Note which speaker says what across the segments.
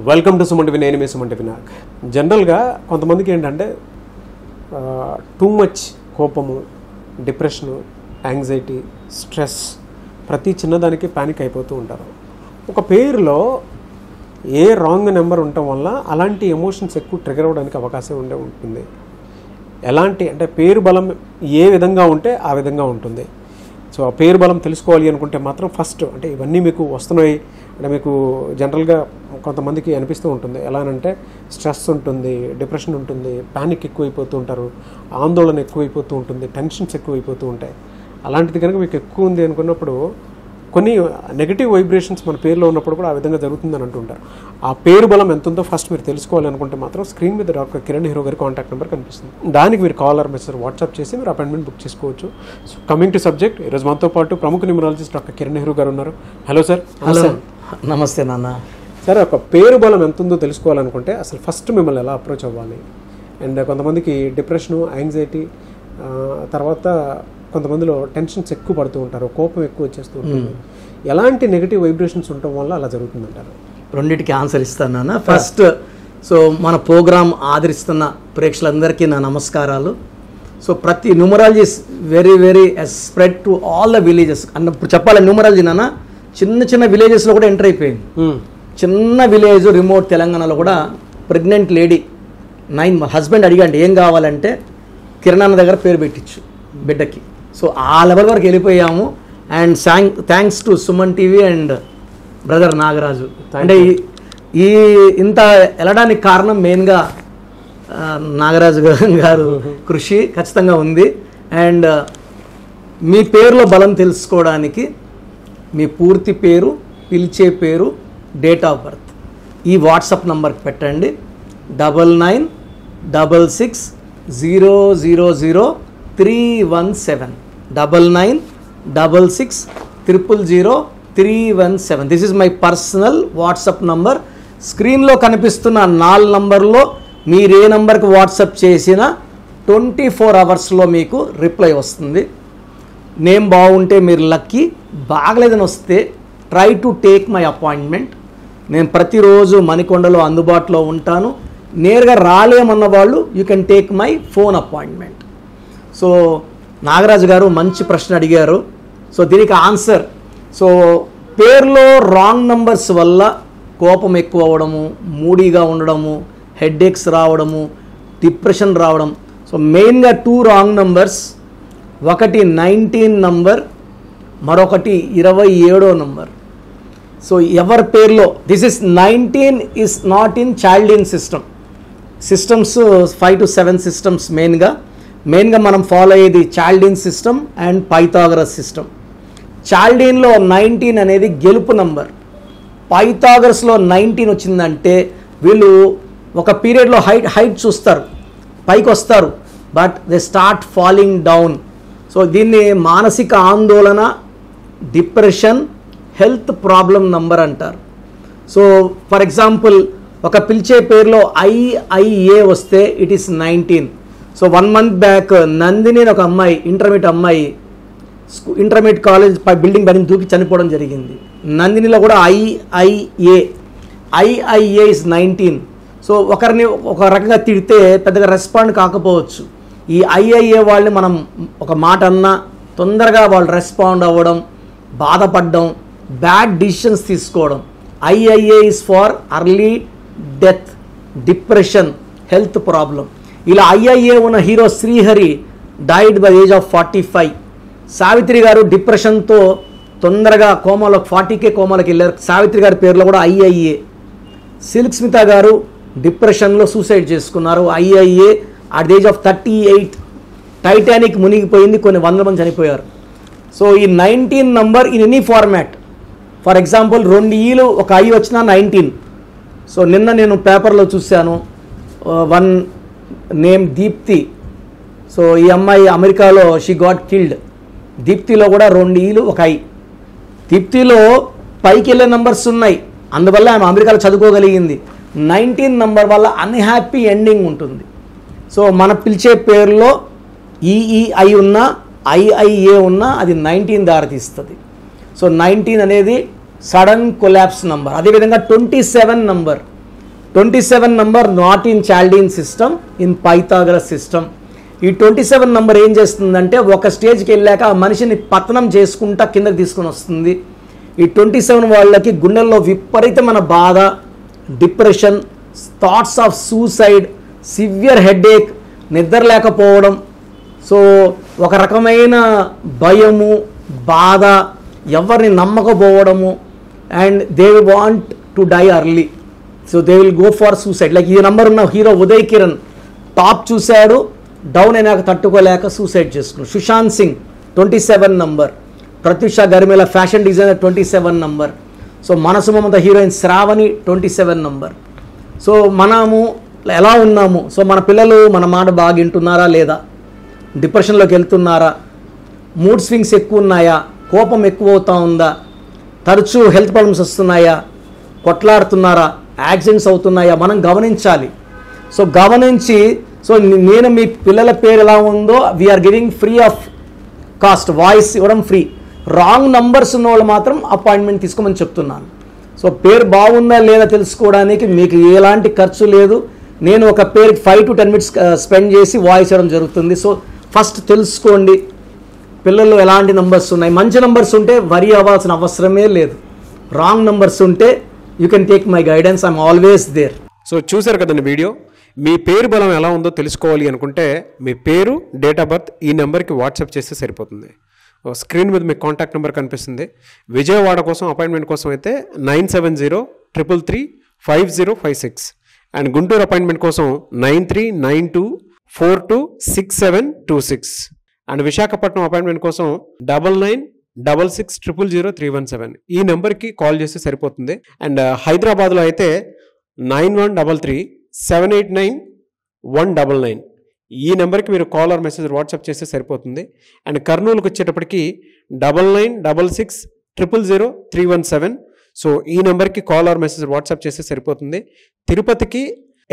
Speaker 1: Welcome to Suman TV. నేను మీ Suman TV. నాకు జనరల్గా కొంతమందికి ఏంటంటే టూ మచ్ కోపము, డిప్రెషను, యాంగ్జైటీ, స్ట్రెస్, ప్రతి చిన్నదానికి ప్యానిక్ అయిపోతూ ఉంటారు. ఒక పేరులో ఏ రాంగ్ నెంబర్ ఉండటం వల్ల అలాంటి ఎమోషన్స్ ఎక్కువ ట్రిగర్ అవ్వడానికి అవకాశం ఉంటుంది. ఎలాంటి అంటే పేరు బలం ఏ విధంగా ఉంటే ఆ విధంగా ఉంటుంది. సో ఆ పేరు బలం తెలుసుకోవాలి అనుకుంటే మాత్రం ఫస్ట్ అంటే ఇవన్నీ మీకు వస్తున్నాయి అంటే మీకు జనరల్గా కొంతమందికి అనిపిస్తూ ఉంటుంది. ఎలానంటే స్ట్రెస్ ఉంటుంది, డిప్రెషన్ ఉంటుంది, ప్యానిక్ ఎక్కువైపోతూ ఉంటారు, ఆందోళన ఎక్కువైపోతూ ఉంటుంది, టెన్షన్స్ ఎక్కువైపోతూ ఉంటాయి. అలాంటిది కనుక మీకు ఎక్కువ ఉంది అనుకున్నప్పుడు కొన్ని నెగిటివ్ వైబ్రేషన్స్ మన పేరులో ఉన్నప్పుడు కూడా ఆ విధంగా జరుగుతుందని అంటుంటారు. ఆ పేరు బలం ఎంత ఉందో ఫస్ట్ మీరు తెలుసుకోవాలి అనుకుంటే మాత్రం స్క్రీన్ మీద డాక్టర్ కిరణ్ హీరో గారి కాంటాక్ట్ నెంబర్ కనిపిస్తుంది. దానికి మీరు కాల్ ఆర్ మెసేజ్ వాట్సాప్ చేసి మీరు అపాయింట్మెంట్ బుక్ చేసుకోవచ్చు. సో కమింగ్ టు సబ్జెక్ట్, ఈరోజు మనతో పాటు ప్రముఖ న్యూమరాలజిస్ట్ డాక్టర్ కిరణ్ హీరో గారు ఉన్నారు. Hello sir.
Speaker 2: హలో, నమస్తే నాన్న.
Speaker 1: సార్, ఒక పేరు బలం ఎంత ఉందో తెలుసుకోవాలనుకుంటే అసలు ఫస్ట్ మిమ్మల్ని ఎలా అప్రోచ్ అవ్వాలి? అండ్ కొంతమందికి డిప్రెషను, యాంగ్జైటీ, తర్వాత కొంతమందిలో టెన్షన్స్ ఎక్కువ పడుతూ ఉంటారు, కోపం ఎక్కువ వచ్చేస్తూ ఉంటుంది. ఎలాంటి నెగిటివ్ వైబ్రేషన్స్ ఉండటం వల్ల అలా జరుగుతుందంటారు?
Speaker 2: రెండింటికి ఆన్సర్ ఇస్తాను నాన్న. ఫస్ట్, సో మన ప్రోగ్రామ్ ఆదరిస్తున్న ప్రేక్షకులందరికీ నా నమస్కారాలు. సో ప్రతి numerologies very very spread to all the villages. అన్నప్పుడు చెప్పాలి, న్యూమరాలజీ నాన్న చిన్న చిన్న విలేజెస్లో కూడా ఎంటర్ అయిపోయింది. చిన్న విలేజ్ రిమోట్ తెలంగాణలో కూడా ప్రెగ్నెంట్ లేడీ 9 హస్బెండ్ అడిగాండి ఏం కావాలంటే కిరణాన్న దగ్గర పేరు పెట్టించు బిడ్డకి. సో ఆ లెవెల్ వరకు వెళ్ళిపోయాము. And thanks to Suman TV and brother Nagaraju. అంటే ఈ ఇంత వెళ్ళడానికి కారణం మెయిన్గా నాగరాజు గారు కృషి ఖచ్చితంగా ఉంది. అండ్ మీ పేరులో బలం తెలుసుకోవడానికి మీ పూర్తి పేరు, పిలిచే పేరు, డేట్ ఆఫ్ బర్త్ ఈ వాట్సాప్ నంబర్కి పెట్టండి. 9966000317 9966000317. This is my personal WhatsApp number. స్క్రీన్లో కనిపిస్తున్న 4 నంబర్లో మీరు ఏ నంబర్కి వాట్సాప్ చేసినా 24 అవర్స్లో మీకు రిప్లై వస్తుంది. నేమ్ బాగుంటే మీరు లక్కీ, బాగలేదని వస్తే try to take my appointment. నేను ప్రతిరోజు మణికొండలో అందుబాటులో ఉంటాను. నేరుగా రాలేమన్న వాళ్ళు you can take my phone appointment. So Nagaraju గారు మంచి ప్రశ్న అడిగారు. సో దీనికి ఆన్సర్, సో పేరులో రాంగ్ నంబర్స్ వల్ల కోపం ఎక్కువ అవ్వడము, మూడీగా ఉండడము, హెడ్ఏక్స్ రావడము, డిప్రెషన్ రావడం. సో మెయిన్గా 2 రాంగ్ నంబర్స్, ఒకటి 19 నంబర్, మరొకటి 27వ నంబర్. సో ఎవరి పేరులో this is 19 is not in Chaldean systems 5 to 7 systems మెయిన్గా మనం ఫాలో అయ్యేది Chaldean system and Pythagoras system. చైల్డ్ ఇన్లో 19 అనేది గెలుపు నంబర్. పైథాగరస్లో 19 వచ్చిందంటే వీళ్ళు ఒక పీరియడ్లో హైట్ చూస్తారు, పైకి వస్తారు, but they start falling down. So దీన్ని మానసిక ఆందోళన, డిప్రెషన్, హెల్త్ ప్రాబ్లం నంబర్ అంటారు. సో ఫర్ ఎగ్జాంపుల్ ఒక పిలిచే పేరులో IIA వస్తే it is 19. So 1 month back Nandini ఒక అమ్మాయి, ఇంటర్మీడియట్ కాలేజ్ బిల్డింగ్ పైన దూకి చనిపోవడం జరిగింది. నందినిలో కూడా IIA ఇస్ 19. సో ఒకరిని ఒక రకంగా తిడితే పెద్దగా రెస్పాండ్ కాకపోవచ్చు. ఈ IIA వాళ్ళని మనం ఒక మాట అన్నా తొందరగా వాళ్ళు రెస్పాండ్ అవ్వడం, బాధపడడం, బ్యాడ్ డిసిషన్స్ తీసుకోవడం. IIA is for early death, depression, health problem. ఇలా IIA ఉన్న hero Srihari died by age of 45. Savitri గారు డిప్రెషన్తో తొందరగా కోమాలో 40K కోమాలోకి వెళ్ళారు. సావిత్రి గారి పేరులో కూడా IIA. సిల్క్ స్మిత గారు డిప్రెషన్లో సూసైడ్ చేసుకున్నారు. IIA at the age of 38. Titanic మునిగిపోయింది, కొన్ని 100 మంది చనిపోయారు. సో ఈ 19 number in any format. For example 2 ఈలు ఒక I వచ్చినా 19. సో నిన్న నేను పేపర్లో చూశాను, 1 నేమ్ దీప్తి. సో ఈ అమ్మాయి అమెరికాలో షీ గాట్ కిల్డ్. దీప్తిలో కూడా 2 ఈలు ఒక I. దీప్తిలో పైకి వెళ్ళే నంబర్స్ ఉన్నాయి, అందువల్ల ఆమె అమెరికాలో చదువుకోగలిగింది. 19 నంబర్ వల్ల అన్హ్యాపీ ఎండింగ్ ఉంటుంది. సో మన పిలిచే పేరులో EEI ఉన్నా, IIA ఉన్నా అది 19 దారితీస్తుంది. సో 19 అనేది సడన్ కొలాప్స్ నంబర్. అదేవిధంగా 27 number 27 number not in చాల్డీన్ system, in Pythagoras system. ఈ 27 నంబర్ ఏం చేస్తుందంటే ఒక స్టేజ్కి వెళ్ళాక ఆ మనిషిని పతనం చేసుకుంటా కిందకి తీసుకొని వస్తుంది. ఈ 27 వాళ్ళకి గుండెల్లో విపరీతమైన బాధ, depression, thoughts of suicide, severe headache, నిద్ర లేకపోవడం, సో ఒక రకమైన భయము, బాధ, ఎవరిని నమ్మకపోవడము, and they want to die early. So they will go for suicide. Like ఈ నంబర్ ఉన్న హీరో ఉదయ్ కిరణ్ టాప్ చూశాడు, డౌన్ అయినాక తట్టుకోలేక సూసైడ్ చేసుకున్నాడు. సుశాంత్ సింగ్ 27 నంబర్. ప్రత్యూష గర్మిల fashion designer 27 number. So Manasu Mamata heroine Sravani 27 number. So మనము ఎలా ఉన్నాము, సో మన పిల్లలు మన మాట బాగా వింటున్నారా లేదా, డిప్రెషన్లోకి వెళ్తున్నారా, మూడ్ స్వింగ్స్ ఎక్కువ ఉన్నాయా, కోపం ఎక్కువ అవుతా ఉందా, తరచూ హెల్త్ ప్రాబ్లమ్స్ వస్తున్నాయా, కొట్లాడుతున్నారా, యాక్సిడెంట్స్ అవుతున్నాయా, మనం గమనించాలి. సో గమనించి, సో నేను మీ పిల్లల పేరు ఎలా ఉందో we are giving free of cost, voice ఇవ్వడం ఫ్రీ. రాంగ్ నంబర్స్ ఉన్న వాళ్ళు మాత్రం అపాయింట్మెంట్ తీసుకోమని చెప్తున్నాను. సో పేరు బాగుందా లేదా తెలుసుకోవడానికి మీకు ఎలాంటి ఖర్చు లేదు. నేను ఒక పేరుకి 5 to 10 minutes స్పెండ్ చేసి వాయిస్ ఇవ్వడం జరుగుతుంది. సో ఫస్ట్ తెలుసుకోండి పిల్లలు ఎలాంటి నంబర్స్ ఉన్నాయి. మంచి నంబర్స్ ఉంటే వరి అవ్వాల్సిన అవసరమే లేదు. రాంగ్ నంబర్స్ ఉంటే you can take my guidance, I'm always there.
Speaker 1: So చూసారు కదండి వీడియో. మీ పేరు బలం ఎలా ఉందో తెలుసుకోవాలి అనుకుంటే మీ పేరు, డేట్ ఆఫ్ బర్త్ ఈ నెంబర్కి వాట్సాప్ చేస్తే సరిపోతుంది. స్క్రీన్ మీద మీకు కాంటాక్ట్ నెంబర్ కనిపిస్తుంది. విజయవాడ కోసం అపాయింట్మెంట్ కోసం అయితే 9703335056 అండ్ గుంటూరు అపాయింట్మెంట్ కోసం 9392426726 అండ్ విశాఖపట్నం అపాయింట్మెంట్ కోసం 9966600317 ఈ నెంబర్కి కాల్ చేస్తే సరిపోతుంది. అండ్ హైదరాబాద్లో అయితే 9133789199 ఈ నెంబర్కి మీరు కాల్ ఆర్ మెసేజ్ వాట్సాప్ చేస్తే సరిపోతుంది. అండ్ కర్నూలుకి వచ్చేటప్పటికి 9966000317 సో ఈ నెంబర్కి కాల్ ఆర్ మెసేజ్ వాట్సాప్ చేస్తే సరిపోతుంది. తిరుపతికి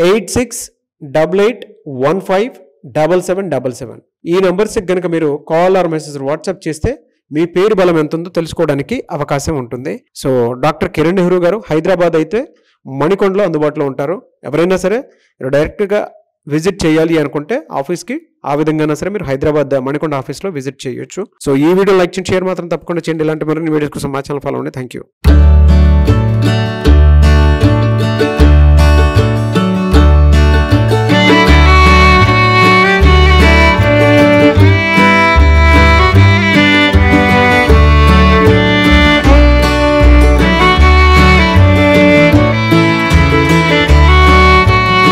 Speaker 1: 8688157777 ఈ నెంబర్స్కి కనుక మీరు కాల్ ఆర్ మెసేజ్ వాట్సాప్ చేస్తే మీ పేరు బలం ఎంత ఉందో తెలుసుకోవడానికి అవకాశం ఉంటుంది. సో డాక్టర్ కిరణ్ నెహ్రూ గారు హైదరాబాద్ అయితే మణికొండలో అందుబాటులో ఉంటారు. ఎవరైనా సరే డైరెక్ట్గా విజిట్ చేయాలి అనుకుంటే ఆఫీస్కి ఆ విధంగా సరే మీరు హైదరాబాద్ మణికొండ ఆఫీస్లో విజిట్ చేయొచ్చు. సో ఈ వీడియో లైక్ చేయండి, షేర్ మాత్రం తప్పకుండా చేయండి. ఇలాంటి మరిన్ని వీడియోస్ కోసం మా ఛానల్ ఫాలో అవ్వండి. Thank you.